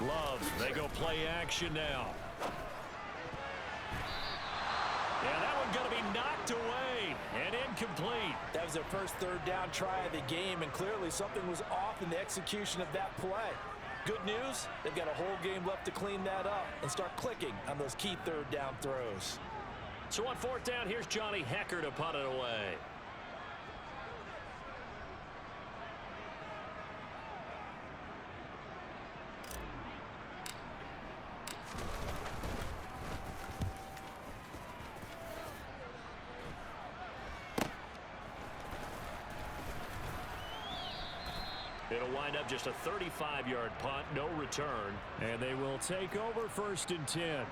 Love, they go play action now. And that one going to be knocked away and incomplete. That was their first third down try of the game, and clearly something was off in the execution of that play. Good news, they've got a whole game left to clean that up and start clicking on those key third down throws. So on fourth down, here's Johnny Hecker to punt it away. It'll wind up just a 35-yard punt, no return. And they will take over 1st and 10.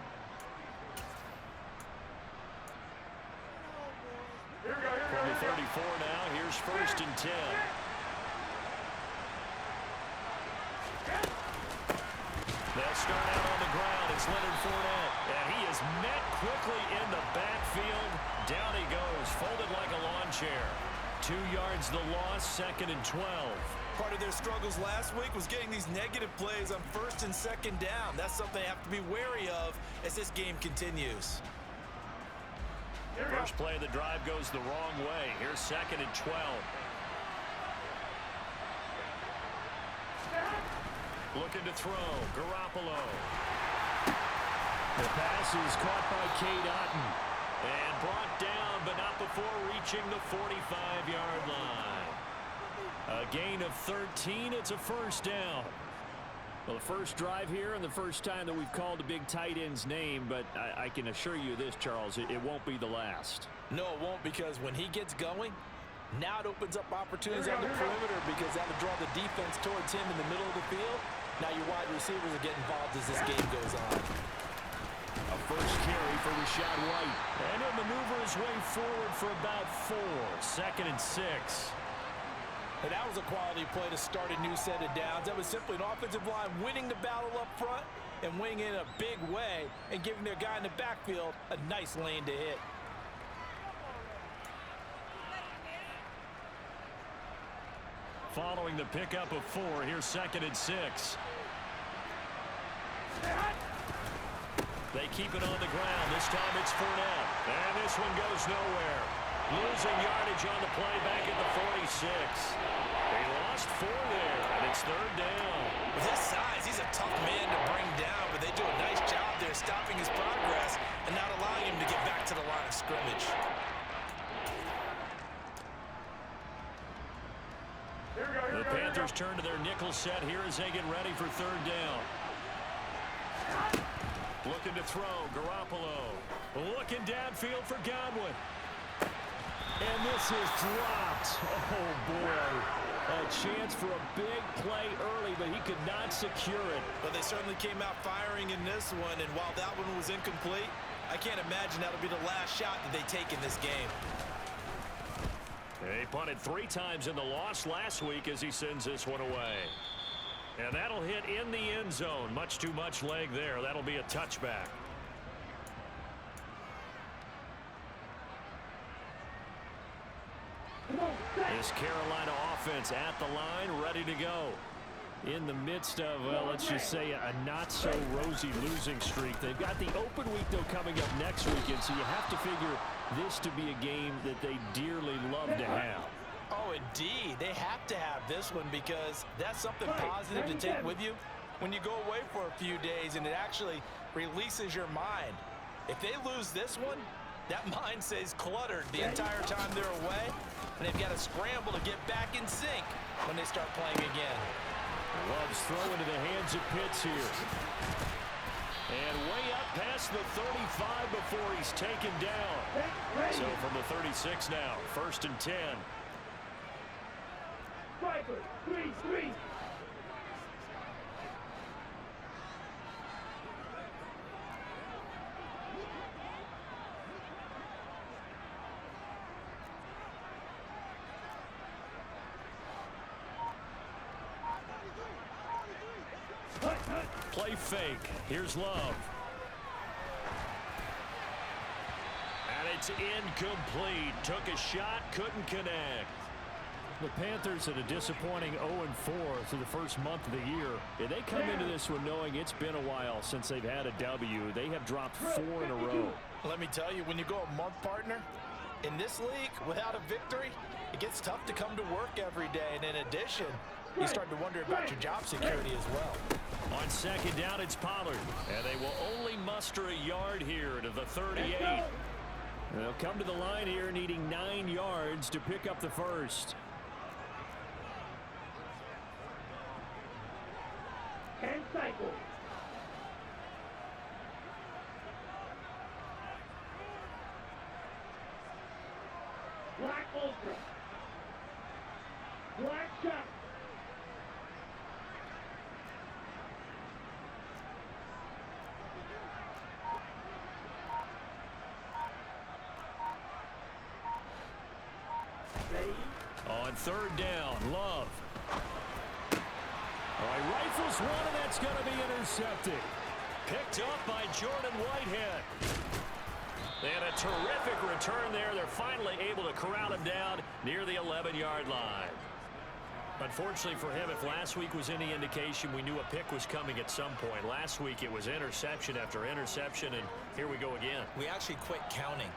From the 34 now, here's 1st and 10. They'll start out on the ground. It's Leonard Fournette. And he is met quickly in the backfield. Down he goes, folded like a lawn chair. 2 yards the loss, 2nd and 12. Part of their struggles last week was getting these negative plays on 1st and 2nd down. That's something they have to be wary of as this game continues. First play of the drive goes the wrong way. Here's 2nd and 12. Looking to throw. Garoppolo. The pass is caught by Cade Otton. And brought down, but not before reaching the 45-yard line. A gain of 13. It's a 1st down. Well, the first drive here and the first time that we've called a big tight end's name, but I can assure you this, Charles, it won't be the last. No, it won't, because when he gets going, now it opens up opportunities on the perimeter because that'll draw the defense towards him in the middle of the field. Now your wide receivers are getting involved as this game goes on. A first carry for Rashad White. And he'll maneuver his way forward for about 4. 2nd and 6. And that was a quality play to start a new set of downs. That was simply an offensive line winning the battle up front and winning in a big way and giving their guy in the backfield a nice lane to hit. Following the pickup of 4, here's 2nd and 6. They keep it on the ground. This time it's Fournette. And this one goes nowhere. Losing yardage on the play back at the 46. They lost 4 there, and it's 3rd down. With his size, he's a tough man to bring down, but they do a nice job there stopping his progress and not allowing him to get back to the line of scrimmage. The Panthers turn to their nickel set here as they get ready for 3rd down. Looking to throw, Garoppolo. Looking downfield for Godwin. And this is dropped. Oh, boy. A chance for a big play early, but he could not secure it. But they certainly came out firing in this one, and while that one was incomplete, I can't imagine that'll be the last shot that they take in this game. They punted 3 times in the loss last week as he sends this one away. And that'll hit in the end zone. Much too much leg there. That'll be a touchback. This Carolina offense at the line, ready to go. In the midst of, well, let's just say a not-so-rosy losing streak. They've got the open week, though, coming up next weekend, so you have to figure this to be a game that they dearly love to have. Oh, indeed. They have to have this one because that's something positive to take with you when you go away for a few days, and it actually releases your mind. If they lose this one, that mind stays cluttered the entire time they're away, and they've got to scramble to get back in sync when they start playing again. Loves throw into the hands of Pitts here. And way up past the 35 before he's taken down. So from the 36 now, 1st and 10. Three. Play fake. Here's Love. And it's incomplete. Took a shot, couldn't connect. The Panthers at a disappointing 0-4 through the first month of the year. And they come into this one knowing it's been a while since they've had a W. They have dropped 4 in a row. Let me tell you, when you go a month, partner, in this league, without a victory, it gets tough to come to work every day. And in addition, you start to wonder about your job security as well. On second down, it's Pollard. And they will only muster a yard here to the 38. They'll come to the line here needing 9 yards to pick up the first. And cycle. Black Ultra. Black shot. Ready? On third down, Love. All right, rifles one, and that's going to be intercepted. Picked up by Jordan Whitehead. And a terrific return there. They're finally able to corral him down near the 11-yard line. Unfortunately for him, if last week was any indication, we knew a pick was coming at some point. Last week it was interception after interception, and here we go again. We actually quit counting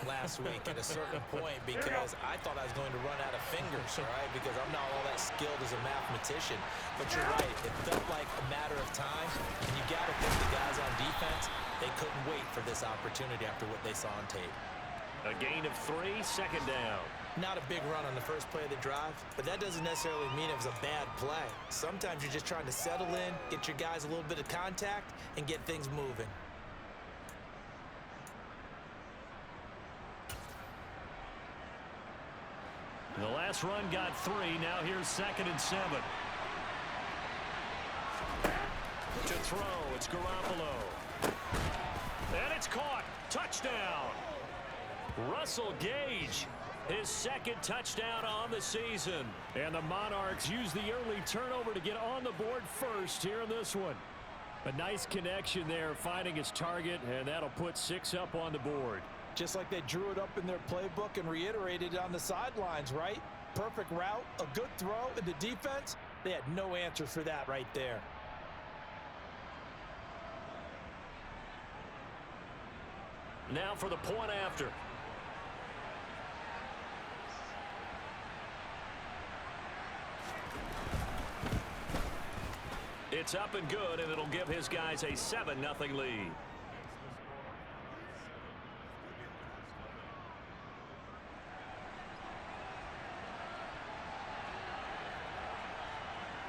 last week at a certain point because I thought I was going to run out of fingers, all right, because I'm not all that skilled as a mathematician. But you're right, it felt like a matter of time, and you got to think the guys on defense, they couldn't wait for this opportunity after what they saw on tape. A gain of 3, second down. Not a big run on the first play of the drive, but that doesn't necessarily mean it was a bad play. Sometimes you're just trying to settle in, get your guys a little bit of contact, and get things moving. The last run got 3. Now here's 2nd and 7. To throw, it's Garoppolo. And it's caught. Touchdown. Russell Gage, his 2nd touchdown on the season. And the Monarchs use the early turnover to get on the board first here in this one. A nice connection there, finding his target, and that'll put 6 up on the board. Just like they drew it up in their playbook and reiterated it on the sidelines, right? Perfect route, a good throw, and the defense, they had no answer for that right there. Now for the point after. It's up and good, and it'll give his guys a 7-0 lead.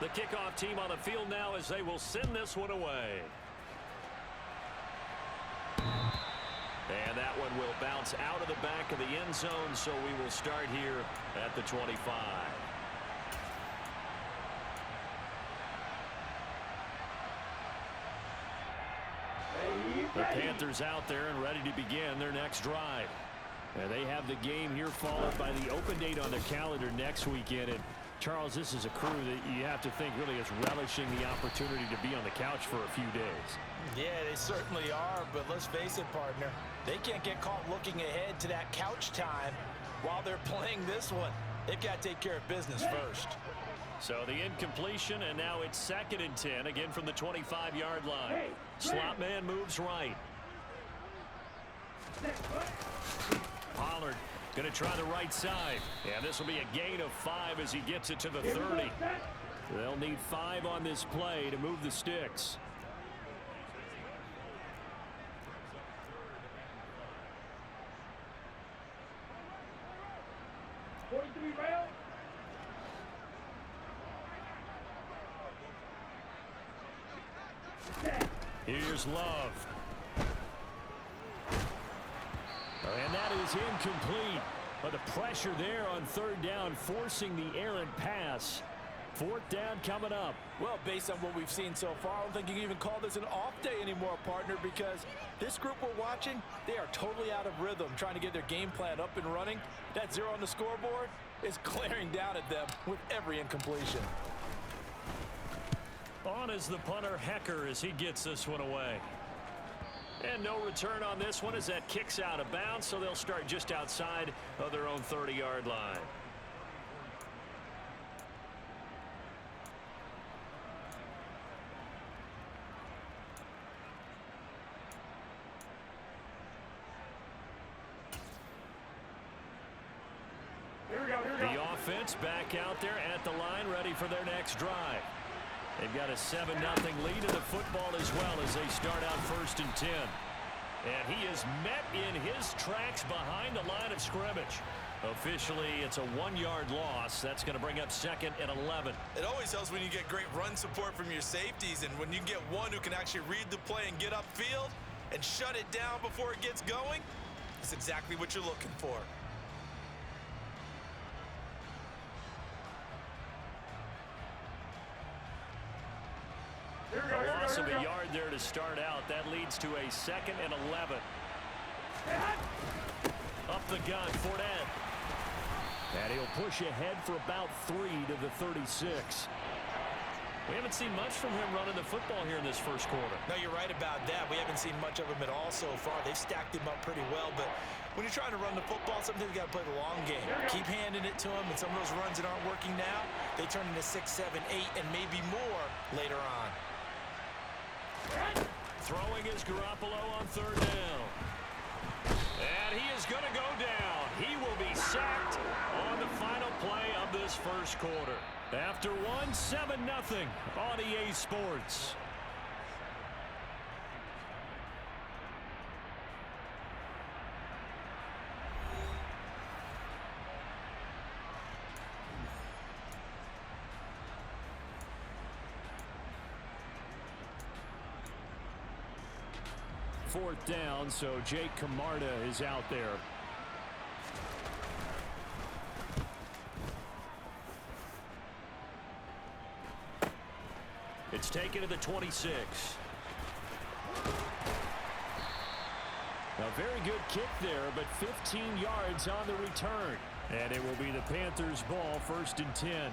The kickoff team on the field now as they will send this one away. And that one will bounce out of the back of the end zone, so we will start here at the 25. The Panthers out there and ready to begin their next drive. And they have the game here followed by the open date on their calendar next weekend. And Charles, this is a crew that you have to think really is relishing the opportunity to be on the couch for a few days. Yeah, they certainly are, but let's face it, partner. They can't get caught looking ahead to that couch time while they're playing this one. They've got to take care of business first. So the incompletion, and now it's 2nd and 10, again from the 25-yard line. Slot man moves right. Pollard going to try the right side. And this will be a gain of 5 as he gets it to the 30. They'll need 5 on this play to move the sticks. Here's Love. And that is incomplete. But the pressure there on 3rd down, forcing the errant pass. 4th down coming up. Well, based on what we've seen so far, I don't think you can even call this an off day anymore, partner, because this group we're watching, they are totally out of rhythm, trying to get their game plan up and running. That 0 on the scoreboard is glaring down at them with every incompletion. On is the punter, Hecker, as he gets this one away. And no return on this one as that kicks out of bounds, so they'll start just outside of their own 30-yard line. The offense back out there at the line, ready for their next drive. They've got a 7-0 lead in the football as well as they start out 1st and 10. And he is met in his tracks behind the line of scrimmage. Officially, it's a 1-yard loss. That's going to bring up 2nd and 11. It always helps when you get great run support from your safeties, and when you get one who can actually read the play and get upfield and shut it down before it gets going, it's exactly what you're looking for. A loss of a yard there to start out. That leads to a 2nd and 11. Up the gun, Fournette. And he'll push ahead for about 3 to the 36. We haven't seen much from him running the football here in this first quarter. No, you're right about that. We haven't seen much of him at all so far. They've stacked him up pretty well, but when you're trying to run the football, sometimes you got to play the long game. Keep handing it to him, and some of those runs that aren't working now, they turn into 6, 7, 8, and maybe more later on. Throwing is Garoppolo on 3rd down. And he is going to go down. He will be sacked on the final play of this first quarter. After 7-0 on EA Sports. Fourth down, so Jake Camarda is out there. It's taken to the 26. A very good kick there, but 15 yards on the return. And it will be the Panthers' ball, 1st and 10.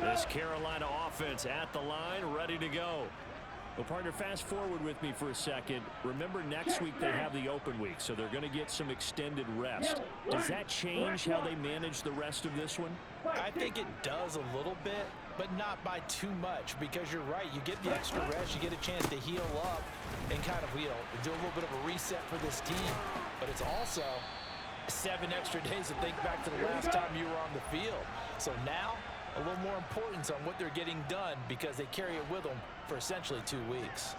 This Carolina offense at the line, ready to go. Well, partner, fast forward with me for a second. Remember, next week they have the open week, so they're going to get some extended rest. Does that change how they manage the rest of this one? I think it does a little bit, but not by too much, because you're right. You get the extra rest, you get a chance to heal up and kind of, do a little bit of a reset for this team. But it's also 7 extra days to think back to the last time you were on the field. So now, a little more importance on what they're getting done because they carry it with them for essentially 2 weeks.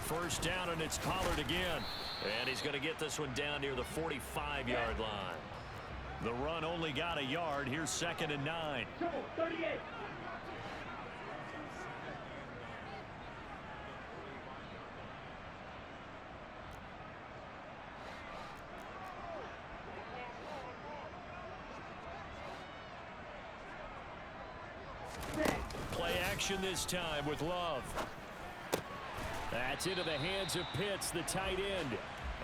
First down, and it's Pollard again. And he's going to get this one down near the 45-yard line. The run only got a yard. Here's 2nd and 9. 38. Play action this time with Love. That's into the hands of Pitts, the tight end.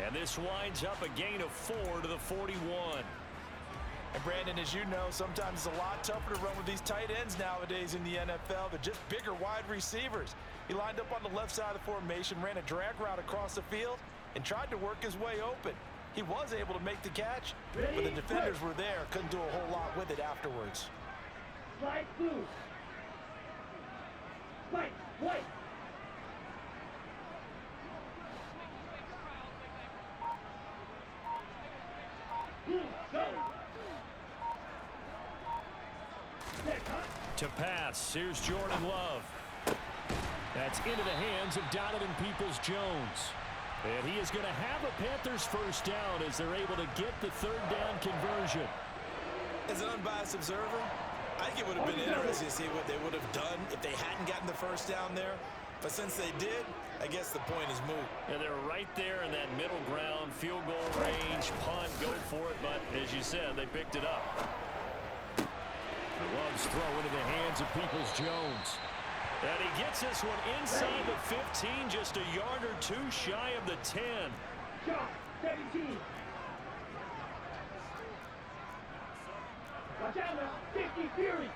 And this winds up a gain of 4 to the 41. And Brandon, as you know, sometimes it's a lot tougher to run with these tight ends nowadays in the NFL. They're just bigger wide receivers. He lined up on the left side of the formation, ran a drag route across the field, and tried to work his way open. He was able to make the catch, but the defenders were there, couldn't do a whole lot with it afterwards. Slide blue. White, white. To pass, here's Jordan Love. That's into the hands of Donovan Peoples-Jones. And he is going to have a Panthers first down as they're able to get the 3rd down conversion. As an unbiased observer, I think it would have been interesting to see what they would have done if they hadn't gotten the first down there. But since they did, I guess the point is moot. And they're right there in that middle ground, field goal range, punt, go for it. But as you said, they picked it up. Love's throw into the hands of Peoples-Jones. And he gets this one inside the 15, just a yard or 2 shy of the 10. Shot, 17. Watch out now, 50 Fury.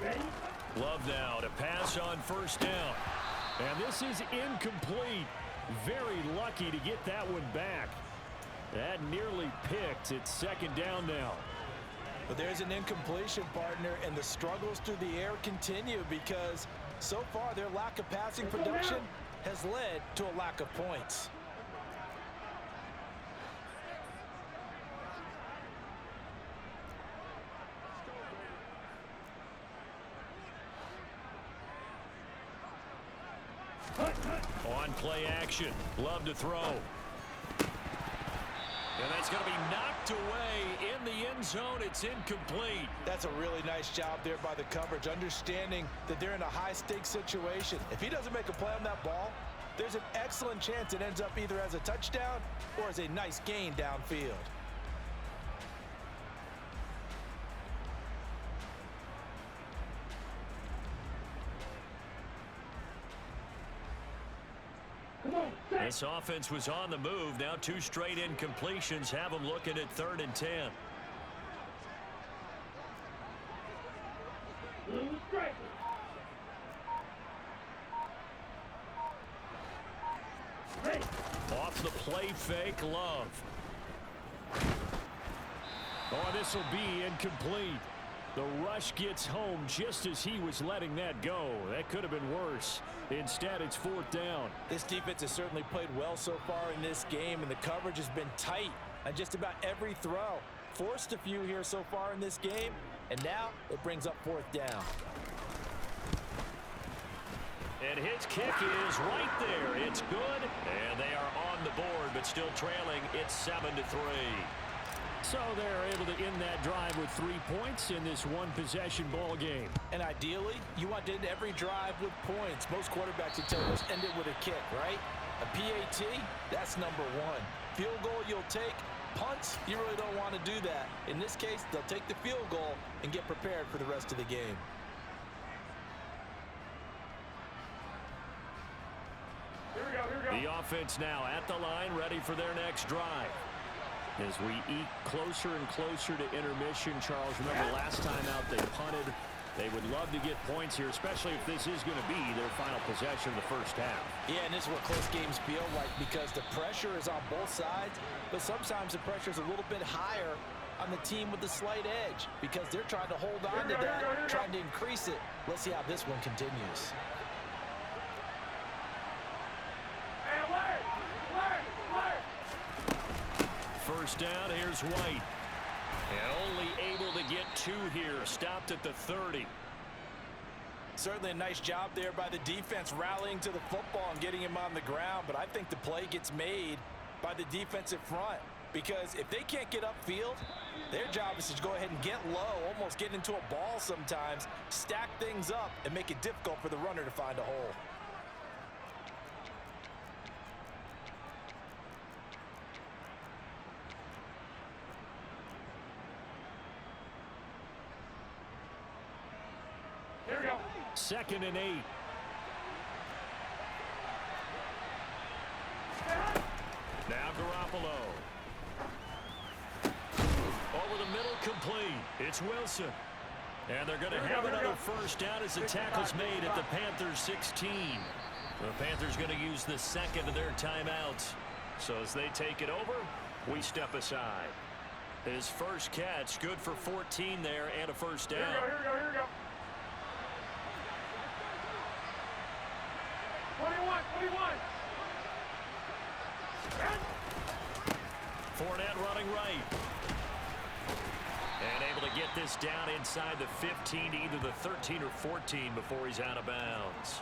Ready? Love now to pass on first down. And this is incomplete. Very lucky to get that one back. That nearly picked. It's second down now. But there's an incompletion, partner, and the struggles through the air continue because so far their lack of passing production has led to a lack of points. On play action. Love to throw. And that's going to be knocked away in the end zone. It's incomplete. That's a really nice job there by the coverage, understanding that they're in a high-stakes situation. If he doesn't make a play on that ball, there's an excellent chance it ends up either as a touchdown or as a nice gain downfield. This offense was on the move. Now 2 straight incompletions have them looking at 3rd and 10. Blue striker. Ready? Off the play fake, Love. Oh, this will be incomplete. The rush gets home just as he was letting that go. That could have been worse. Instead, it's 4th down. This defense has certainly played well so far in this game, and the coverage has been tight on just about every throw. Forced a few here so far in this game, and now it brings up 4th down. And his kick is right there. It's good, and they are on the board, but still trailing. It's 7-3. So they're able to end that drive with 3 points in this one-possession ball game. And ideally, you want to end every drive with points. Most quarterbacks would tell us end it with a kick, right? A PAT, that's number 1. Field goal you'll take. Punts, you really don't want to do that. In this case, they'll take the field goal and get prepared for the rest of the game. Here we go. The offense now at the line, ready for their next drive. As we eke closer and closer to intermission, Charles, remember last time out they punted. They would love to get points here, especially if this is going to be their final possession of the first half. Yeah, and this is what close games feel like because the pressure is on both sides, but sometimes the pressure is a little bit higher on the team with the slight edge because they're trying to hold on to that, trying to increase it. Let's see how this one continues. First down, here's White. And only able to get 2 here. Stopped at the 30. Certainly a nice job there by the defense rallying to the football and getting him on the ground, but I think the play gets made by the defensive front because if they can't get upfield, their job is to go ahead and get low, almost get into a ball sometimes, stack things up, and make it difficult for the runner to find a hole. Here we go. 2nd and 8. Now Garoppolo. Over the middle, complete. It's Wilson. And they're going to have another first down as the tackle's made at the Panthers 16. The Panthers going to use the second of their timeouts. So as they take it over, we step aside. His first catch, good for 14 there and a first down. Here we go. 21. Fournette running right. And able to get this down inside the 15 to either the 13 or 14 before he's out of bounds.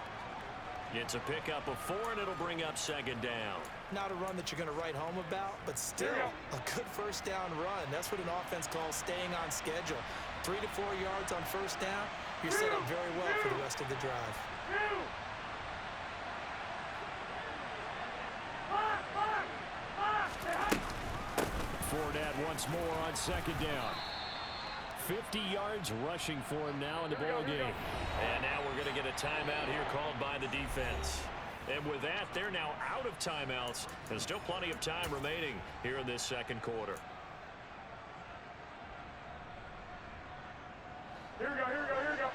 Gets a pickup of 4, and it'll bring up 2nd down. Not a run that you're going to write home about, but still a good first down run. That's what an offense calls staying on schedule. 3 to 4 yards on first down, you're set up very well for the rest of the drive. Fournette once more on 2nd down. 50 yards rushing for him now in the ball game. And now we're going to get a timeout here called by the defense. And with that, they're now out of timeouts. There's still plenty of time remaining here in this second quarter. Here we go.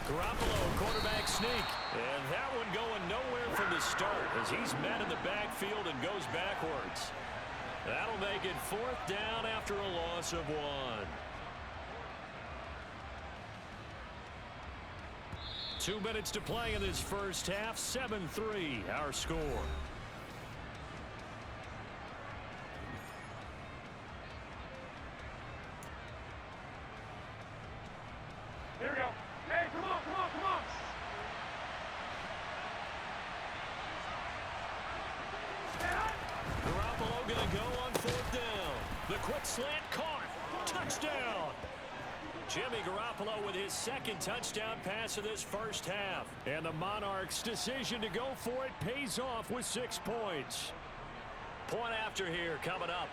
Garoppolo, quarterback sneak. And that one going nowhere from the start as he's met in the backfield and goes backwards. That'll make it 4th down after a loss of 1. Two minutes to play in this first half. 7-3 our score. Here we go. Hey, come on, come on, come on. Garoppolo going to go on 4th down. The quick slant caught. Touchdown. Jimmy Garoppolo with his 2nd touchdown pass of this first half. And the Monarchs' decision to go for it pays off with 6 points. Point after here coming up.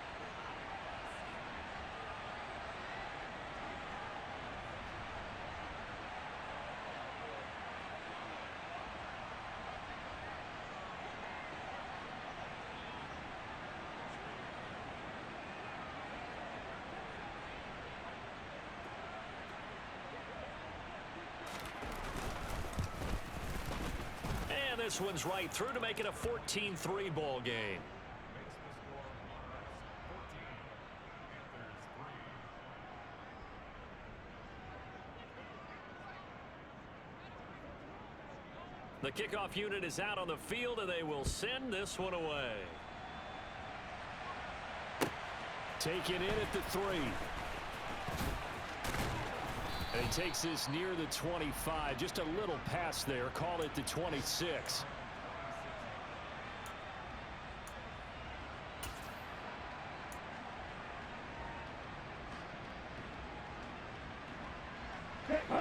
This one's right through to make it a 14-3 ball game. The kickoff unit is out on the field, and they will send this one away. Taken in at the 3. And he takes this near the 25. Just a little pass there. Call it the 26.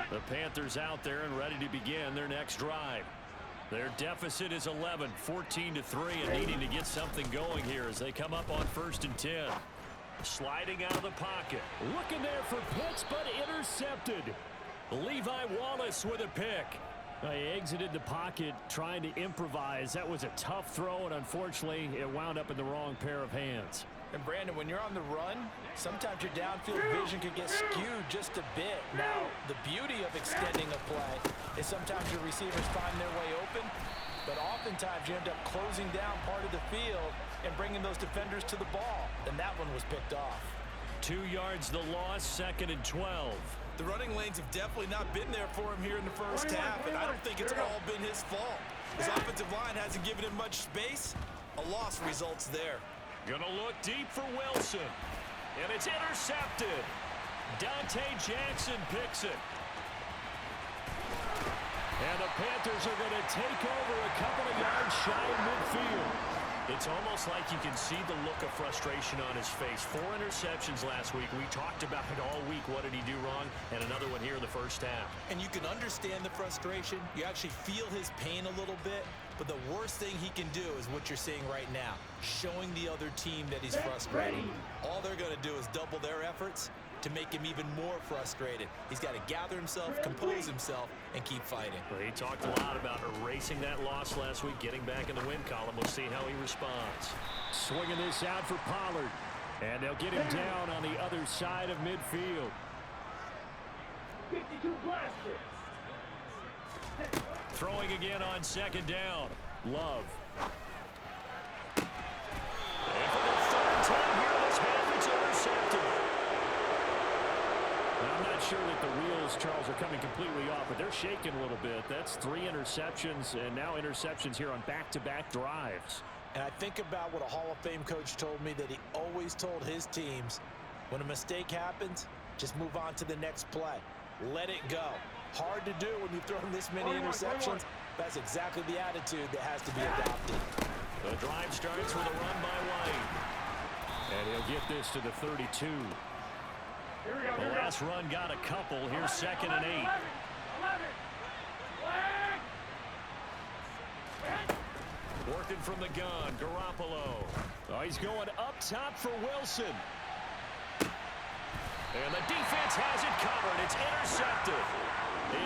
The Panthers out there and ready to begin their next drive. Their deficit is 11, 14-3, and needing to get something going here as they come up on 1st and 10. Sliding out of the pocket. Looking there for Pitts, but intercepted. Levi Wallace with a pick. He exited the pocket trying to improvise. That was a tough throw, and unfortunately, it wound up in the wrong pair of hands. And Brandon, when you're on the run, sometimes your downfield vision can get skewed just a bit. Now, the beauty of extending a play is sometimes your receivers find their way open, but oftentimes you end up closing down part of the field and bringing those defenders to the ball. And that one was picked off. 2 yards the loss, 2nd and 12. The running lanes have definitely not been there for him here in the first half, and I don't think it's all been his fault. His offensive line hasn't given him much space. A loss results there. Gonna look deep for Wilson. And it's intercepted. Dante Jackson picks it. And the Panthers are going to take over a couple of yards shy of midfield. It's almost like you can see the look of frustration on his face. 4 interceptions last week. We talked about it all week. What did he do wrong? And another one here in the first half. And you can understand the frustration. You actually feel his pain a little bit. But the worst thing he can do is what you're seeing right now, showing the other team that he's frustrated. All they're going to do is double their efforts to make him even more frustrated. He's got to gather himself, compose himself, and keep fighting. Well, he talked a lot about erasing that loss last week, getting back in the win column. We'll see how he responds. Swinging this out for Pollard. And they'll get him down on the other side of midfield. 52 blasters. Throwing again on 2nd down. Love. And for the 3rd time here this half, it's intercepted. Now, I'm not sure that the wheels, Charles, are coming completely off, but they're shaking a little bit. That's 3 interceptions, and now interceptions here on back-to-back drives. And I think about what a Hall of Fame coach told me, that he always told his teams, when a mistake happens, just move on to the next play. Let it go. Hard to do when you've thrown this many interceptions. That's exactly the attitude that has to be adopted. The drive starts with a run by White. And he'll get this to the 32. The last run got a couple. Here's 2nd and 8. Working from the gun, Garoppolo. Oh, he's going up top for Wilson. And the defense has it covered. It's intercepted.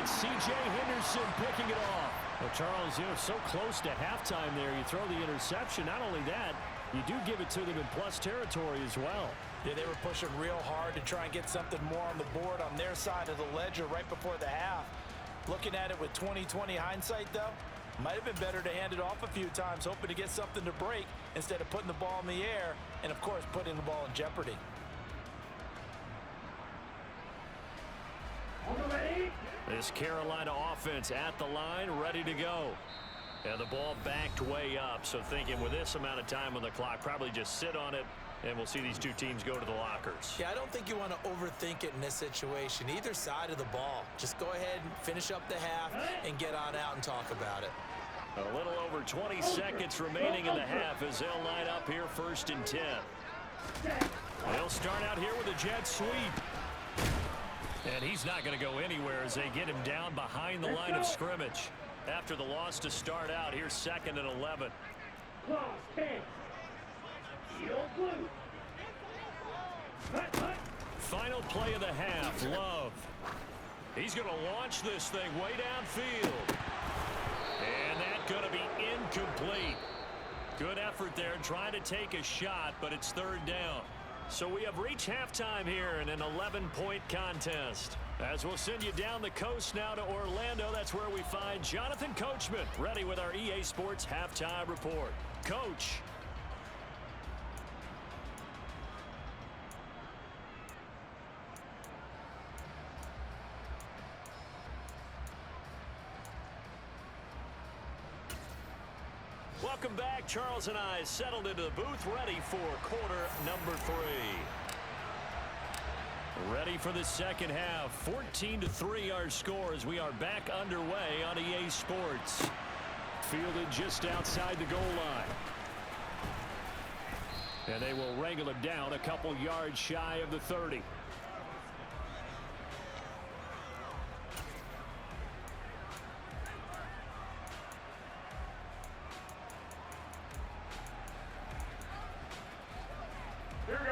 It's C.J. Henderson picking it off. Well, Charles, so close to halftime there. You throw the interception. Not only that, you do give it to them in plus territory as well. Yeah, they were pushing real hard to try and get something more on the board on their side of the ledger right before the half. Looking at it with 20/20 hindsight, though, might have been better to hand it off a few times, hoping to get something to break instead of putting the ball in the air and, of course, putting the ball in jeopardy. This Carolina offense at the line, ready to go. And the ball backed way up, so thinking with this amount of time on the clock, probably just sit on it, and we'll see these two teams go to the lockers. Yeah, I don't think you want to overthink it in this situation. Either side of the ball. Just go ahead and finish up the half and get on out and talk about it. A little over 20 seconds remaining in the half as they'll line up here 1st and 10. They'll start out here with a jet sweep. And he's not going to go anywhere as they get him down behind the line of scrimmage. After the loss to start out, here's 2nd and 11. Final play of the half, Love. He's going to launch this thing way downfield. And that's going to be incomplete. Good effort there trying to take a shot, but it's 3rd down. So we have reached halftime here in an 11-point contest. As we'll send you down the coast now to Orlando, that's where we find Jonathan Coachman, ready with our EA Sports Halftime Report. Coach. Welcome back. Charles and I settled into the booth, ready for quarter number 3. Ready for the second half. 14-3 our score as we are back underway on EA Sports. Fielded just outside the goal line. And they will wrangle him down a couple yards shy of the 30.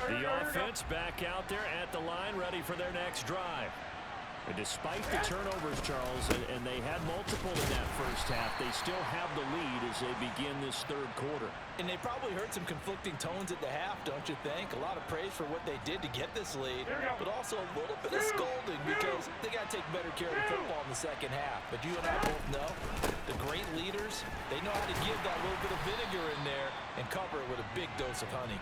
The offense back out there at the line, ready for their next drive. And despite the turnovers, Charles, and they had multiple in that first half, they still have the lead as they begin this 3rd quarter. And they probably heard some conflicting tones at the half, don't you think? A lot of praise for what they did to get this lead, but also a little bit of scolding because they got to take better care of the football in the second half. But you and I both know the great leaders, they know how to give that little bit of vinegar in there and cover it with a big dose of honey.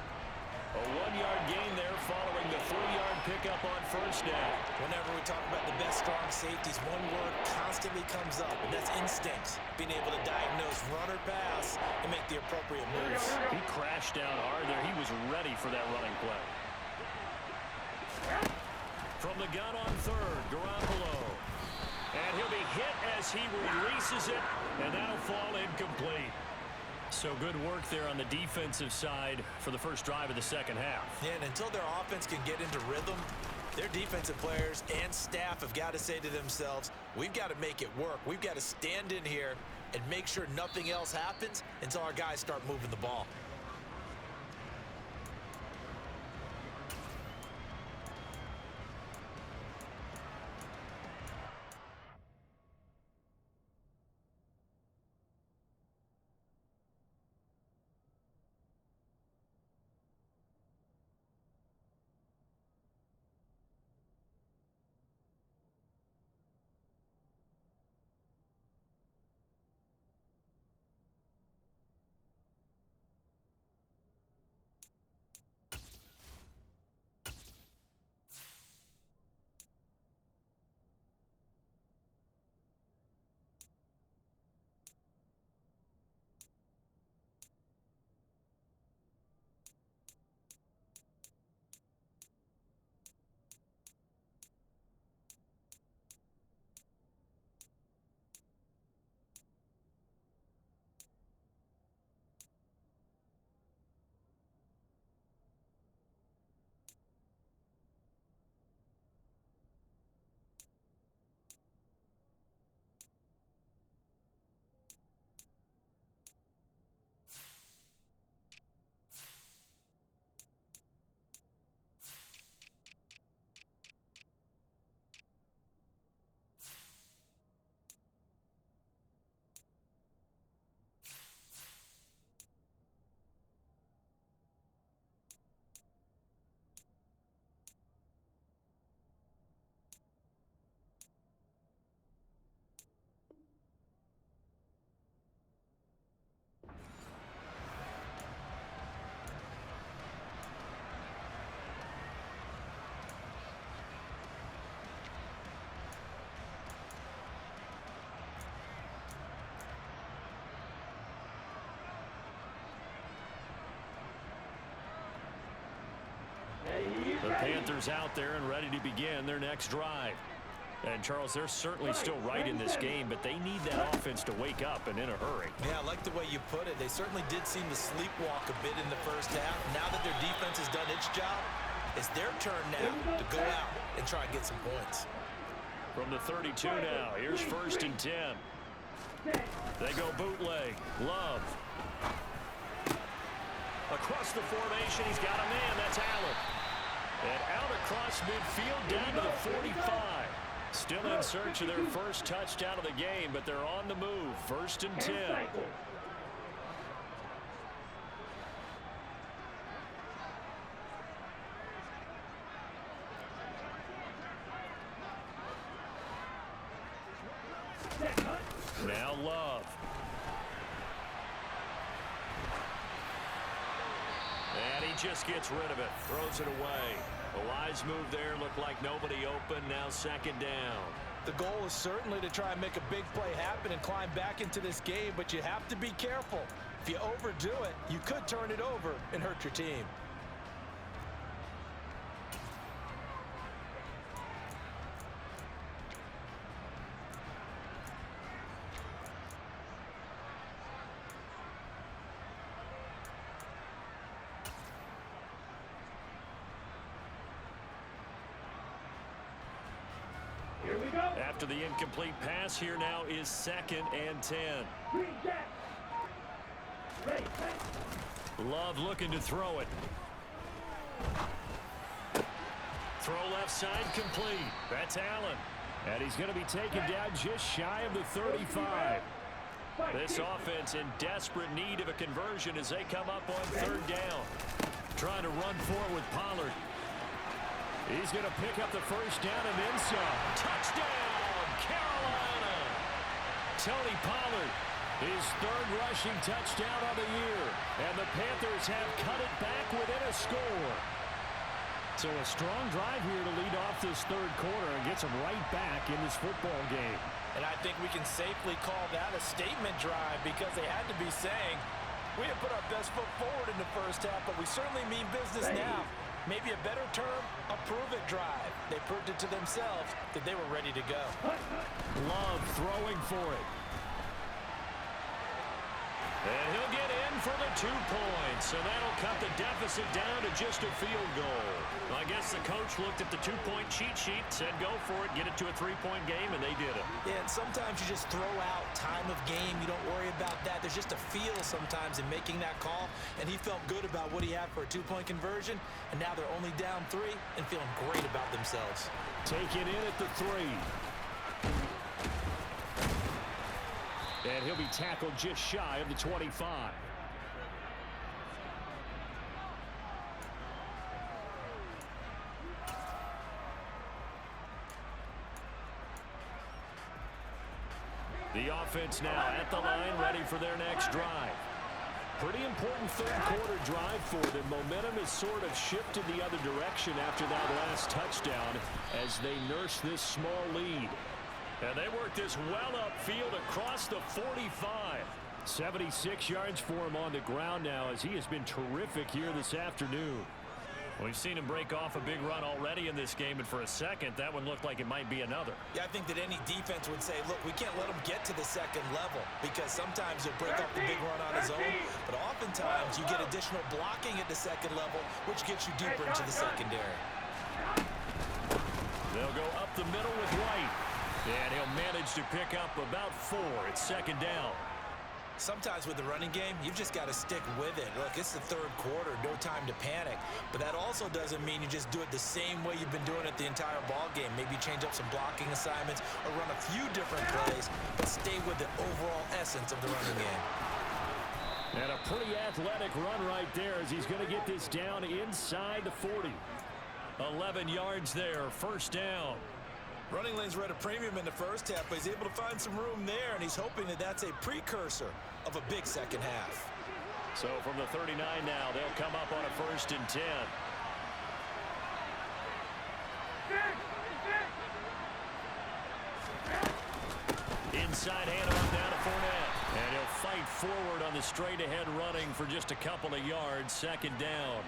A 1-yard gain there following the 3-yard pickup on 1st down. Whenever we talk about the best strong safeties, one word constantly comes up, and that's instincts. Being able to diagnose run or pass and make the appropriate moves. He crashed down hard there. He was ready for that running play. From the gun on 3rd, Garoppolo. And he'll be hit as he releases it, and that'll fall incomplete. So good work there on the defensive side for the first drive of the second half. Yeah, and until their offense can get into rhythm, their defensive players and staff have got to say to themselves, we've got to make it work. We've got to stand in here and make sure nothing else happens until our guys start moving the ball. The Panthers out there and ready to begin their next drive. And, Charles, they're certainly still right in this game, but they need that offense to wake up and in a hurry. Yeah, I like the way you put it. They certainly did seem to sleepwalk a bit in the first half. Now that their defense has done its job, it's their turn now to go out and try and get some points. From the 32 now, here's 1st and 10. They go bootleg. Love. Across the formation, he's got a man. That's Allen. And out across midfield down to the 45. Still in search of their first touchdown of the game, but they're on the move. 1st and 10. Now Love. And he just gets rid of it. Throws it away. A wise move there. Looked like nobody open. Now 2nd down. The goal is certainly to try and make a big play happen and climb back into this game, but you have to be careful. If you overdo it, you could turn it over and hurt your team. After the incomplete pass, here now is 2nd and 10. Love looking to throw it. Throw left side complete. That's Allen. And he's going to be taken down just shy of the 35. This offense in desperate need of a conversion as they come up on 3rd down. Trying to run forward with Pollard. He's going to pick up the 1st down and then some. Touchdown, Carolina! Tony Pollard, his 3rd rushing touchdown of the year. And the Panthers have cut it back within a score. So a strong drive here to lead off this 3rd quarter and gets them right back in this football game. And I think we can safely call that a statement drive because they had to be saying, we have put our best foot forward in the first half, but we certainly mean business now. Maybe a better term, a prove-it drive. They proved it to themselves that they were ready to go. Love throwing for it. And he'll get in for the 2 points. So that'll cut the deficit down to just a field goal. Well, I guess the coach looked at the 2-point cheat sheet, said go for it, get it to a 3-point game, and they did it. Yeah, and sometimes you just throw out time of game. You don't worry about that. There's just a feel sometimes in making that call, and he felt good about what he had for a 2-point conversion, and now they're only down 3 and feeling great about themselves. Taken in at the 3. And he'll be tackled just shy of the 25. The offense now at the line, ready for their next drive. Pretty important 3rd quarter drive for them. Momentum has sort of shifted the other direction after that last touchdown as they nurse this small lead. And they work this well upfield across the 45. 76 yards for him on the ground now as he has been terrific here this afternoon. We've seen him break off a big run already in this game, and for a second, that one looked like it might be another. Yeah, I think that any defense would say, look, we can't let him get to the 2nd level because sometimes he'll break off the big run on his own, but oftentimes you get additional blocking at the 2nd level, which gets you deeper into the secondary. They'll go up the middle with White. And he'll manage to pick up about 4. It's 2nd down. Sometimes with the running game, you've just got to stick with it. Look, it's the 3rd quarter, no time to panic. But that also doesn't mean you just do it the same way you've been doing it the entire ball game. Maybe change up some blocking assignments or run a few different plays, but stay with the overall essence of the running game. And a pretty athletic run right there as he's going to get this down inside the 40. 11 yards there, 1st down. Running lanes were at a premium in the first half, but he's able to find some room there, and he's hoping that that's a precursor of a big 2nd half. So from the 39 now, they'll come up on a 1st and 10. Inside handoff down to Fournette. And he'll fight forward on the straight-ahead running for just a couple of yards. 2nd down.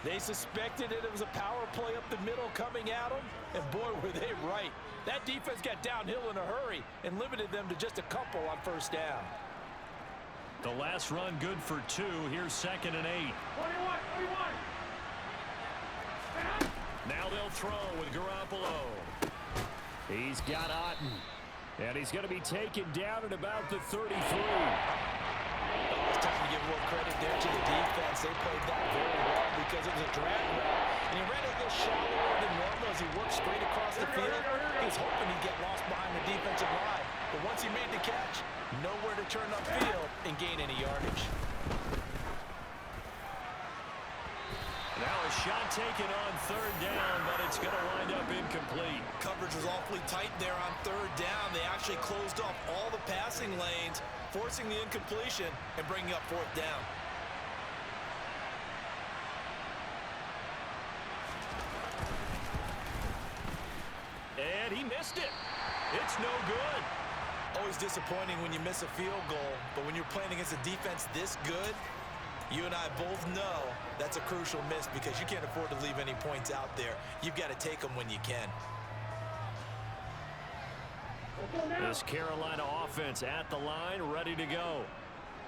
They suspected it was a power play up the middle coming at them, and boy, were they right. That defense got downhill in a hurry and limited them to just a couple on first down. The last run good for 2. Here's 2nd and 8. 21. Now they'll throw with Garoppolo. He's got Otten. And he's going to be taken down at about the 33. It's time to give a little credit there to the defense. They played that very well because it was a drag route. And he ran it a little shallower than normal as he worked straight across the field. He was hoping he'd get lost behind the defensive line. But once he made the catch, nowhere to turn upfield and gain any yardage. Now a shot taken on 3rd down, but it's going to wind up incomplete. Coverage was awfully tight there on 3rd down. They actually closed off all the passing lanes, forcing the incompletion and bringing up 4th down. And he missed it. It's no good. Always disappointing when you miss a field goal, but when you're playing against a defense this good, you and I both know that's a crucial miss because you can't afford to leave any points out there. You've got to take them when you can. This Carolina offense at the line, ready to go.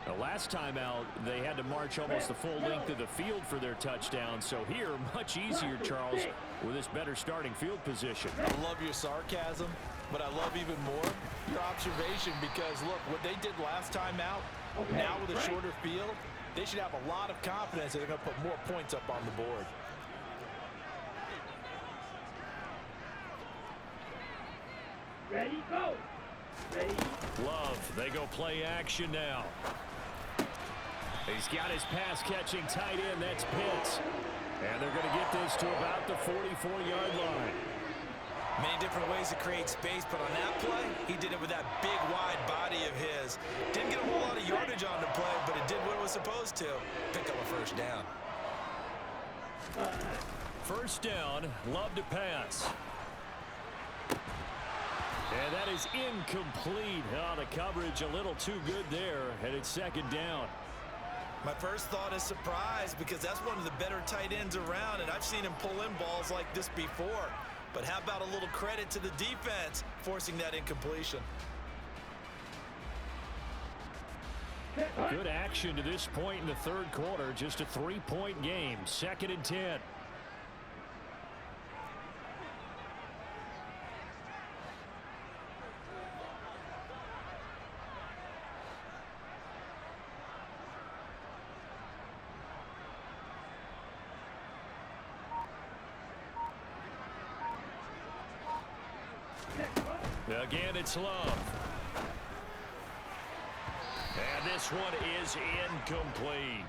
The last time out, they had to march almost the full length of the field for their touchdown. So here, much easier, Charles, with this better starting field position. I love your sarcasm, but I love even more your observation because, look, what they did last time out, now with a shorter field, they should have a lot of confidence that they're going to put more points up on the board. Ready, go. Ready. Love, they go play action now. He's got his pass-catching tight end, that's Pitts. And they're going to get this to about the 44-yard line. Many different ways to create space, but on that play, he did it with that big, wide body of his. Didn't get a whole lot of yardage on the play, but it did what it was supposed to. Pick up a first down. First down, Love to pass. And that is incomplete. Oh, the coverage a little too good there, and it's 2nd down. My first thought is surprise because that's one of the better tight ends around, and I've seen him pull in balls like this before. But how about a little credit to the defense forcing that incompletion? Good action to this point in the 3rd quarter. Just a 3-point game. 2nd and 10. Again, it's Love. And this one is incomplete.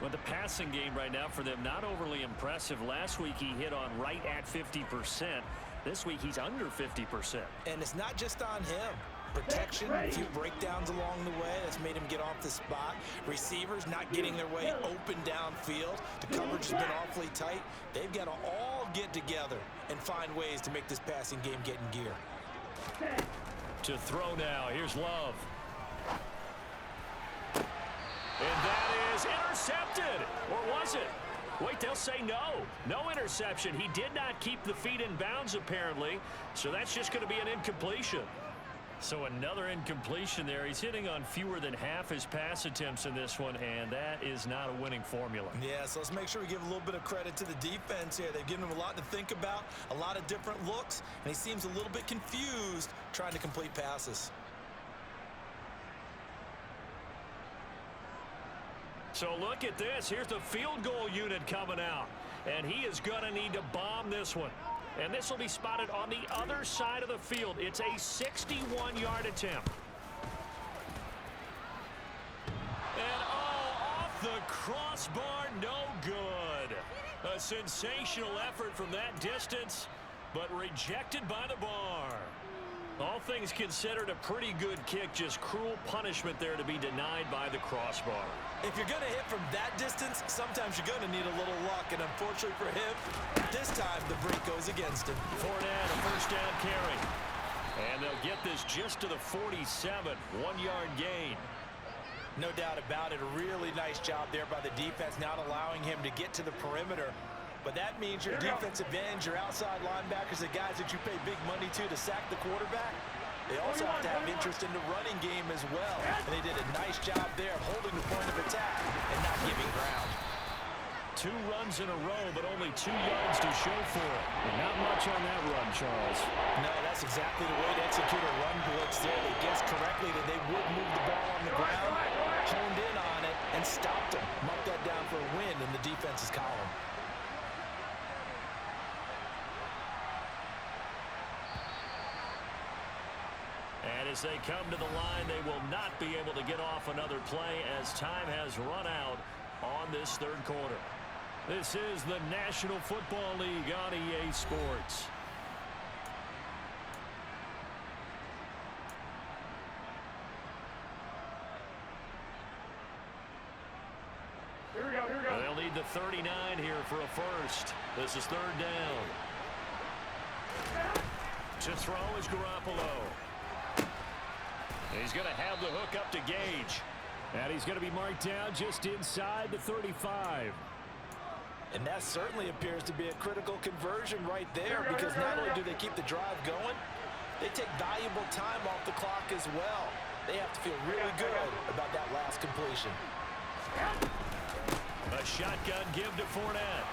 Well, the passing game right now for them, not overly impressive. Last week he hit on right at 50%. This week he's under 50%. And it's not just on him. Protection, a few breakdowns along the way that's made him get off the spot. Receivers not getting their way open downfield. The coverage has been awfully tight. They've got to all get together and find ways to make this passing game get in gear. To throw now. Here's Love. And that is intercepted. Or was it? Wait, they'll say no. No interception. He did not keep the feet in bounds, apparently. So that's just going to be an incompletion. So another incompletion there. He's hitting on fewer than half his pass attempts in this one, and that is not a winning formula. Yeah, so let's make sure we give a little bit of credit to the defense here. They've given him a lot to think about, a lot of different looks, and he seems a little bit confused trying to complete passes. So look at this. Here's the field goal unit coming out, and he is going to need to bomb this one. And this will be spotted on the other side of the field. It's a 61-yard attempt. And off the crossbar, no good. A sensational effort from that distance, but rejected by the bar. All things considered, a pretty good kick, just cruel punishment there to be denied by the crossbar. If you're going to hit from that distance, sometimes you're going to need a little luck, and unfortunately for him, this time the break goes against him. Fournette, a first down carry. And they'll get this just to the 47, 1-yard gain. No doubt about it. A really nice job there by the defense, not allowing him to get to the perimeter. But that means your defensive ends, your outside linebackers, the guys that you pay big money to sack the quarterback, they also have to have interest in the running game as well. And they did a nice job there of holding the point of attack and not giving ground. 2 runs in a row, but only 2 yards to show for it. And not much on that run, Charles. No, that's exactly the way to execute a run blitz there. They guessed correctly that they would move the ball on the ground, honed in on it, and stopped them. Marked that down for a win in the defense's column. And as they come to the line, they will not be able to get off another play as time has run out on this third quarter. This is the National Football League on EA Sports. Here we go, here we go. They'll need the 39 here for a first. This is third down. To throw is Garoppolo. He's going to have the hook up to Gage. And he's going to be marked down just inside the 35. And that certainly appears to be a critical conversion right there, because not only do they keep the drive going, they take valuable time off the clock as well. They have to feel really good about that last completion. A shotgun give to Fournette.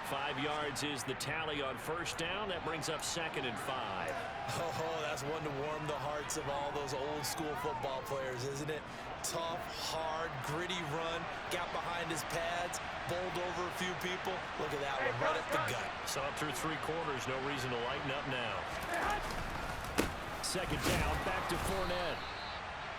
5 yards is the tally on first down. That brings up 2nd and 5. Oh, that's one to warm the hearts of all those old school football players, isn't it? Tough, hard, gritty run, got behind his pads, bowled over a few people. Look at that one, right up the gut. So up through 3 quarters, no reason to lighten up now. 2nd down, back to Fournette.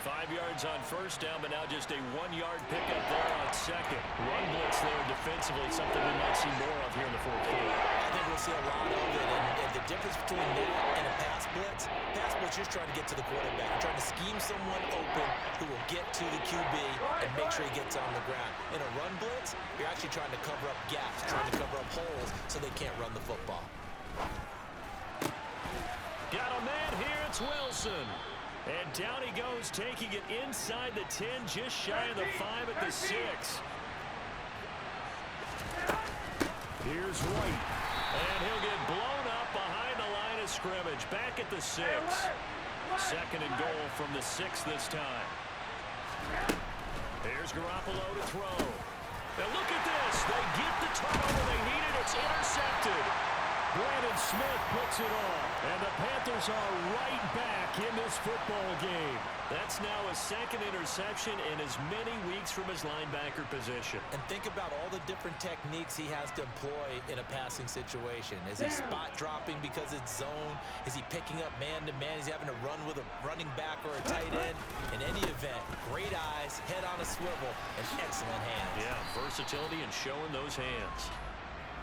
5 yards on first down, but now just a 1-yard pickup there on 2nd. Run blitz there defensively, something we might see more of here in the 4th quarter. I think we'll see a lot of it, and the difference between that and a pass blitz just trying to get to the quarterback. You're trying to scheme someone open who will get to the QB and make sure he gets on the ground. In a run blitz, you're actually trying to cover up gaps, trying to cover up holes so they can't run the football. Got a man here, it's Wilson. And down he goes, taking it inside the 10, just shy of the 5 at the 6. Here's White. And he'll get blown up behind the line of scrimmage. Back at the 6. 2nd and goal from the 6 this time. Here's Garoppolo to throw. Now look at this. They get the turnover they needed. It's intercepted. Brandon Smith puts it on, and the Panthers are right back in this football game. That's now a 2nd interception in as many weeks from his linebacker position. And think about all the different techniques he has to employ in a passing situation. Is he spot dropping because it's zone? Is he picking up man-to-man? Is he having to run with a running back or a tight end? In any event, great eyes, head on a swivel, and excellent hands. Yeah, versatility and showing those hands.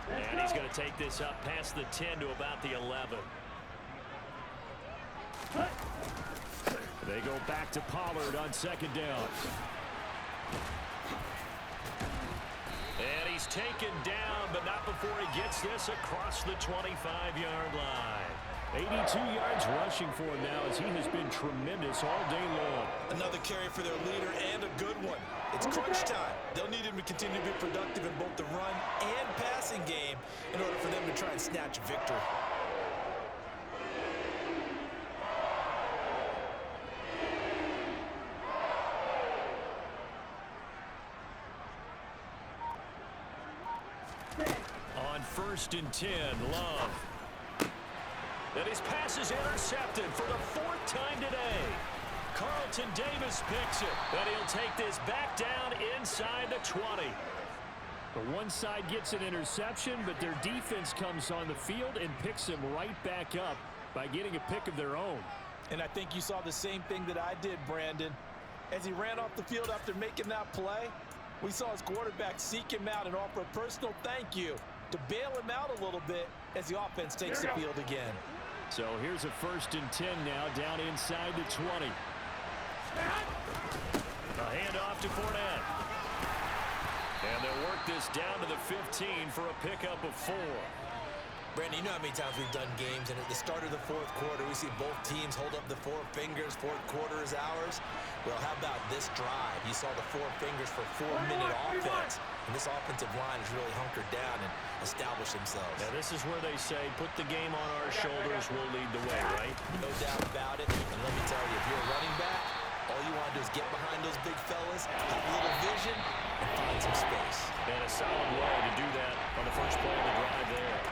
And he's going to take this up past the 10 to about the 11. They go back to Pollard on 2nd down. And he's taken down, but not before he gets this across the 25-yard line. 82 yards rushing for him now, as he has been tremendous all day long. Another carry for their leader, and a good one. It's crunch time. They'll need him to continue to be productive in both the run and passing game in order for them to try and snatch a victory. On 1st and 10, Love. And his pass is intercepted for the 4th time today. Carlton Davis picks it, and he'll take this back down inside the 20. The one side gets an interception, but their defense comes on the field and picks him right back up by getting a pick of their own. And I think you saw the same thing that I did, Brandon. As he ran off the field after making that play, we saw his quarterback seek him out and offer a personal thank you to bail him out a little bit as the offense takes the field again. So here's a 1st and 10 now, down inside the 20. A handoff to Fournette. And they'll work this down to the 15 for a pickup of 4. Brandon, you know how many times we've done games, and at the start of the fourth quarter, we see both teams hold up the four fingers, fourth quarter is ours. Well, how about this drive? You saw the four fingers for 4-minute offense, and this offensive line has really hunkered down and established themselves. Now, this is where they say, put the game on our shoulders, we'll lead the way, right? No doubt about it, and let me tell you, if you're a running back, all you want to do is get behind those big fellas, have a little vision, and find some space. And a solid way to do that on the first play of the drive there.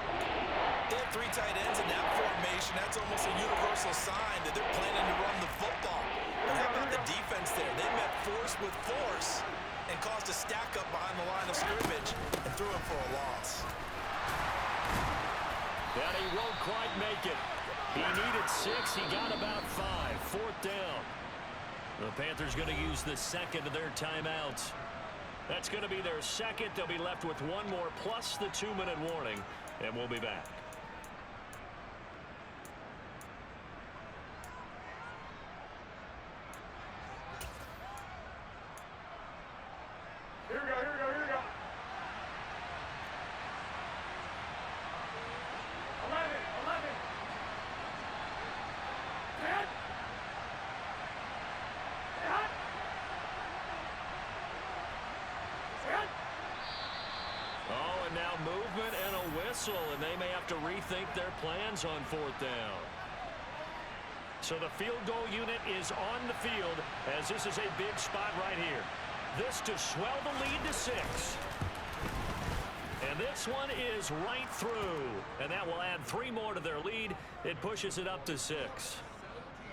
They have three tight ends in that formation. That's almost a universal sign that they're planning to run the football. But how about the defense there? They met force with force and caused a stack up behind the line of scrimmage and threw him for a loss. And he won't quite make it. He needed 6. He got about 5. Fourth down. The Panthers going to use the second of their timeouts. That's going to be their second. They'll be left with one more plus the 2-minute warning, and we'll be back. Here we go, here we go, here we go. 11, 11. 10. 10. 10. Oh, and now movement and a whistle, and they may have to rethink their plans on fourth down. So the field goal unit is on the field as this is a big spot right here. This to swell the lead to 6. And this one is right through. And that will add 3 more to their lead. It pushes it up to 6.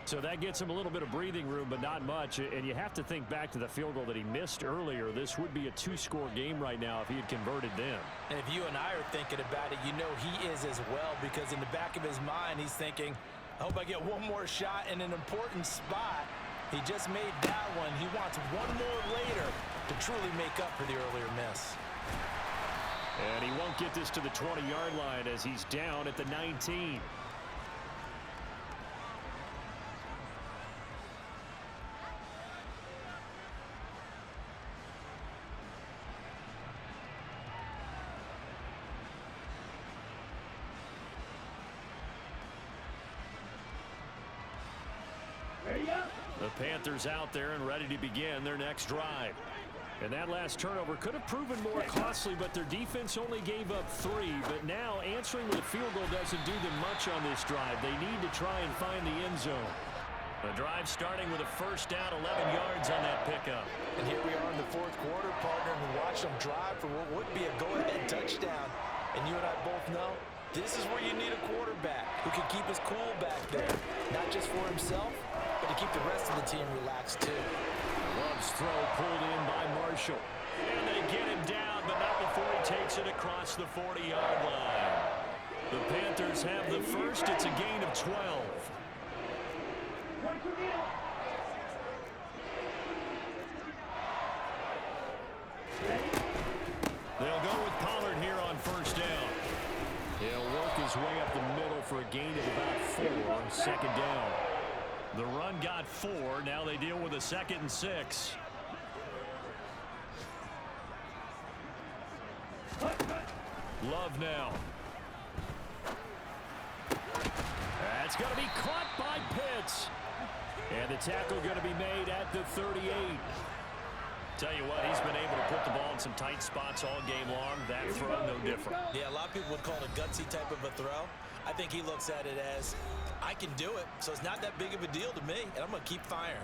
So that gets him a little bit of breathing room, but not much. And you have to think back to the field goal that he missed earlier. This would be a 2-score game right now if he had converted then. And if you and I are thinking about it, you know he is as well, because in the back of his mind, he's thinking, I hope I get one more shot in an important spot. He just made that one. He wants one more later to truly make up for the earlier miss. And he won't get this to the 20-yard line as he's down at the 19. The Panthers out there and ready to begin their next drive. And that last turnover could have proven more costly, but their defense only gave up 3. But now answering with a field goal doesn't do them much on this drive. They need to try and find the end zone. The drive starting with a first down, 11 yards on that pickup. And here we are in the fourth quarter, partner, and we watch them drive for what would be a go-ahead touchdown. And you and I both know this is where you need a quarterback who can keep his cool back there, not just for himself, but to keep the rest of the team relaxed too. Love's throw pulled in by Marshall. And they get him down, but not before he takes it across the 40-yard line. The Panthers have the first. It's a gain of 12. They'll go with Pollard here on first down. He'll work his way up the middle for a gain of about 4. Second down. The run got 4. Now they deal with a 2nd and 6. Love now. That's going to be caught by Pitts. And the tackle going to be made at the 38. Tell you what, he's been able to put the ball in some tight spots all game long. That throw, no different. Yeah, a lot of people would call it a gutsy type of a throw. I think he looks at it as, I can do it, so it's not that big of a deal to me, and I'm going to keep firing.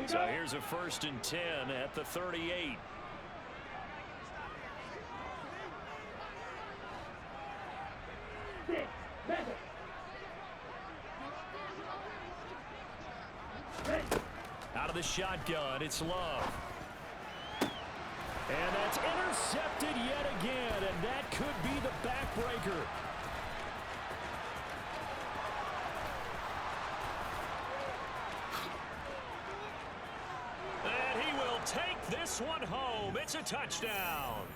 So here's a 1st and 10 at the 38. Out of the shotgun, it's Love. And that's intercepted yet again, and that could be the backbreaker. And he will take this one home. It's a touchdown.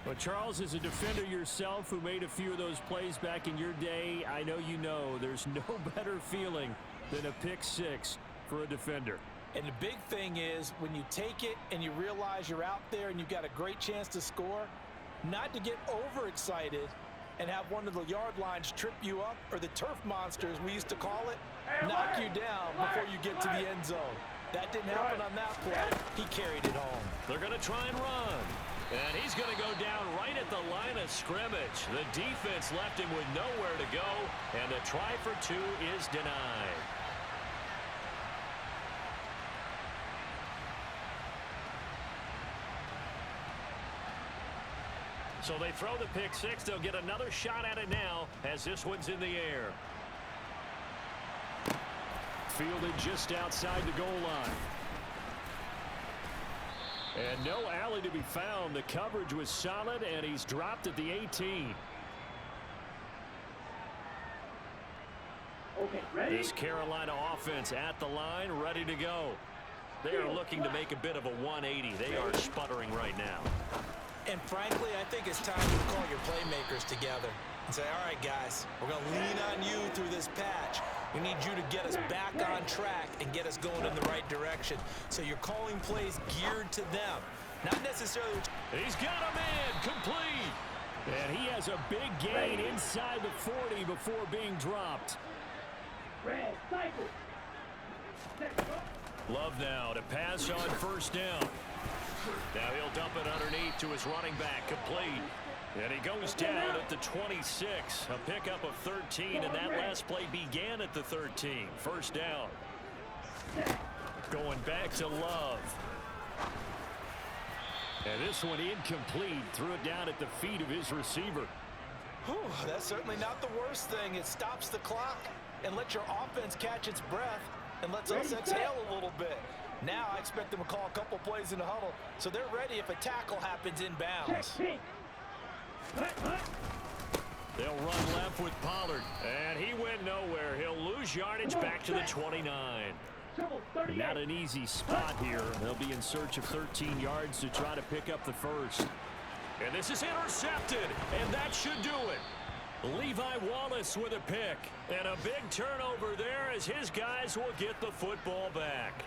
But Charles, as a defender yourself who made a few of those plays back in your day, I know you know there's no better feeling than a pick 6 for a defender. And the big thing is when you take it and you realize you're out there and you've got a great chance to score, not to get overexcited and have one of the yard lines trip you up, or the turf monsters, we used to call it, knock you down before you get to the end zone. That didn't happen on that play. He carried it home. They're going to try and run. And he's going to go down right at the line of scrimmage. The defense left him with nowhere to go, and the try for two is denied. So they throw the pick six. They'll get another shot at it now as this one's in the air. Fielded just outside the goal line. And no alley to be found. The coverage was solid, and he's dropped at the 18. Okay, ready? This Carolina offense at the line, ready to go. They are looking to make a bit of a 180. They are sputtering right now. And frankly, I think it's time to call your playmakers together and say, all right, guys, we're going to lean on you through this patch. We need you to get us back on track and get us going in the right direction. So you're calling plays geared to them, not necessarily. He's got a man complete. And he has a big gain inside the 40 before being dropped. Red, cycle. Love now to pass on first down. Now he'll dump it underneath to his running back, complete. And he goes down at the 26. A pickup of 13, and that last play began at the 13. First down. Going back to Love. And this one incomplete. Threw it down at the feet of his receiver. Whew, that's certainly not the worst thing. It stops the clock and lets your offense catch its breath and lets us exhale a little bit. Now I expect them to call a couple plays in the huddle, so they're ready if a tackle happens inbounds. They'll run left with Pollard, and he went nowhere. He'll lose yardage back to the 29. Not an easy spot here. They'll be in search of 13 yards to try to pick up the first. And this is intercepted, and that should do it. Levi Wallace with a pick, and a big turnover there as his guys will get the football back.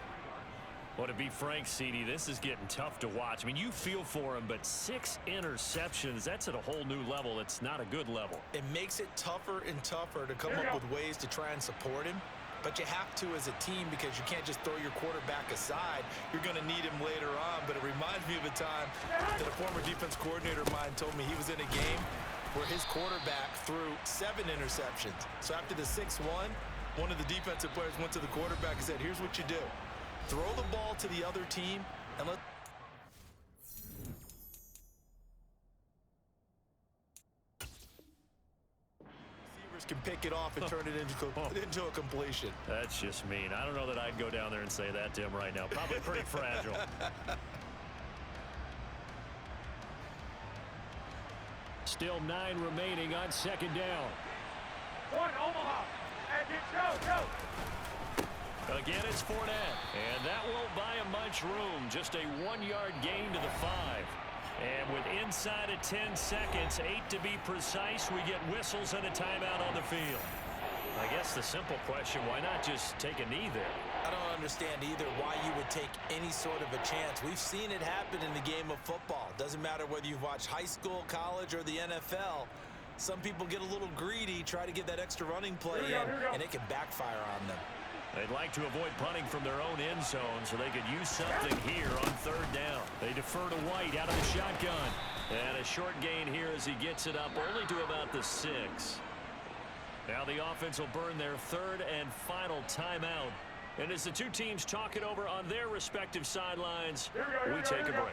Well, to be frank, CD, this is getting tough to watch. I mean, you feel for him, but 6 interceptions, that's at a whole new level. It's not a good level. It makes it tougher and tougher to come up with ways to try and support him. But you have to as a team because you can't just throw your quarterback aside. You're going to need him later on. But it reminds me of a time that a former defense coordinator of mine told me he was in a game where his quarterback threw 7 interceptions. So after the 6-1, one of the defensive players went to the quarterback and said, here's what you do. Throw the ball to the other team and let receivers can pick it off and turn it into a completion. That's just mean. I don't know that I'd go down there and say that to him right now. Probably pretty fragile. Still 9 remaining on second down. One, Omaha. Go. Again, it's Fournette, and that won't buy him much room. Just a 1-yard gain to the 5. And with inside of 10 seconds, 8 to be precise, we get whistles and a timeout on the field. I guess the simple question, why not just take a knee there? I don't understand either why you would take any sort of a chance. We've seen it happen in the game of football. Doesn't matter whether you've watched high school, college, or the NFL. Some people get a little greedy, try to get that extra running play in, and it can backfire on them. They'd like to avoid punting from their own end zone so they could use something here on third down. They defer to White out of the shotgun. And a short gain here as he gets it up only to about the 6. Now the offense will burn their third and final timeout. And as the two teams talk it over on their respective sidelines, we take a break.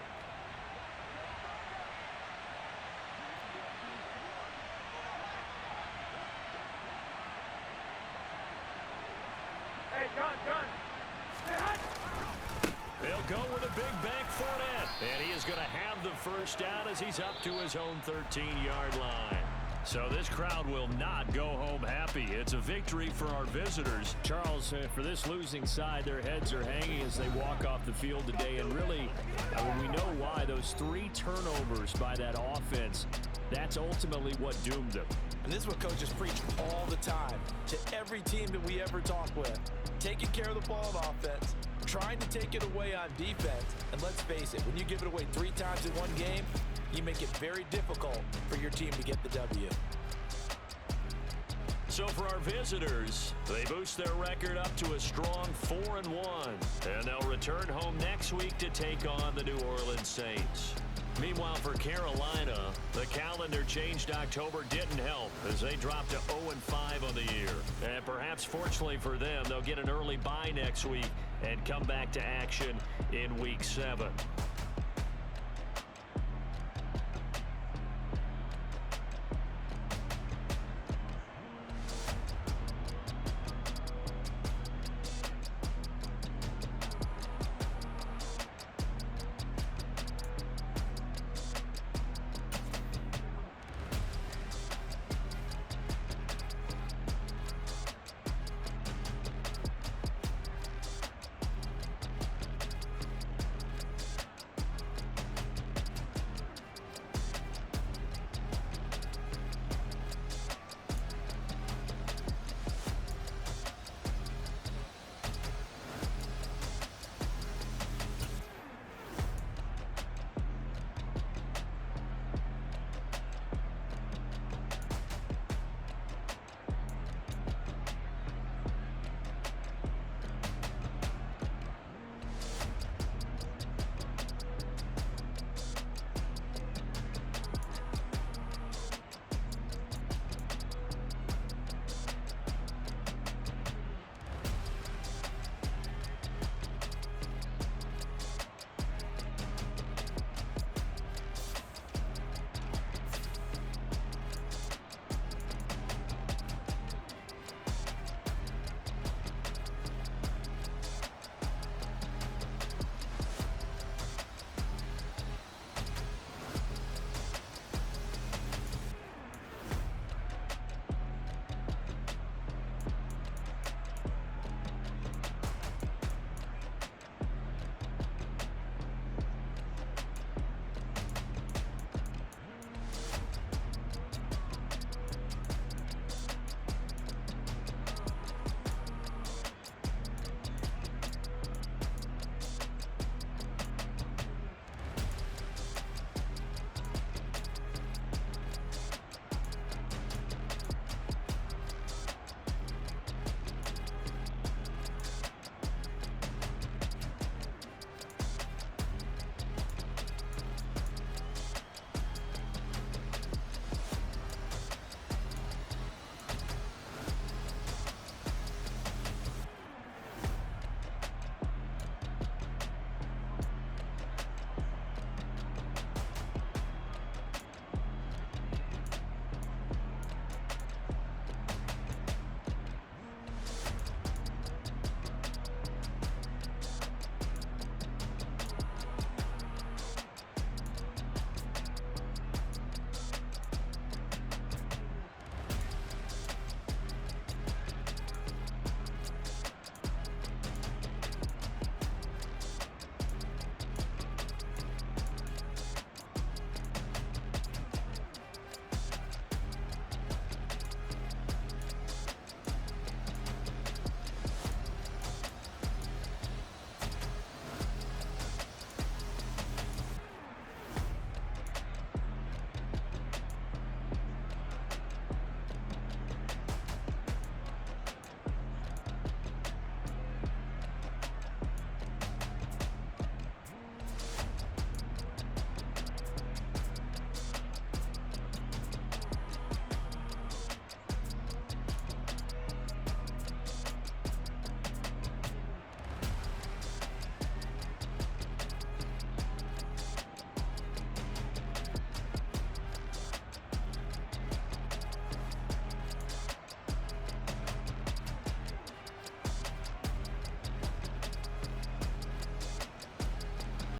They'll go with a big bank Fournette. And he is going to have the first down as he's up to his own 13-yard line. So this crowd will not go home happy. It's a victory for our visitors. Charles, for this losing side, their heads are hanging as they walk off the field today. And really, we know why. Those 3 turnovers by that offense, that's ultimately what doomed them. And this is what coaches preach all the time to every team that we ever talk with. Taking care of the ball on offense, trying to take it away on defense. And let's face it, when you give it away 3 times in one game, you make it very difficult for your team to get the W. So for our visitors, they boost their record up to a strong 4-1. And they'll return home next week to take on the New Orleans Saints. Meanwhile, for Carolina, the calendar changed October didn't help as they dropped to 0-5 on the year. And perhaps fortunately for them, they'll get an early bye next week and come back to action in Week 7.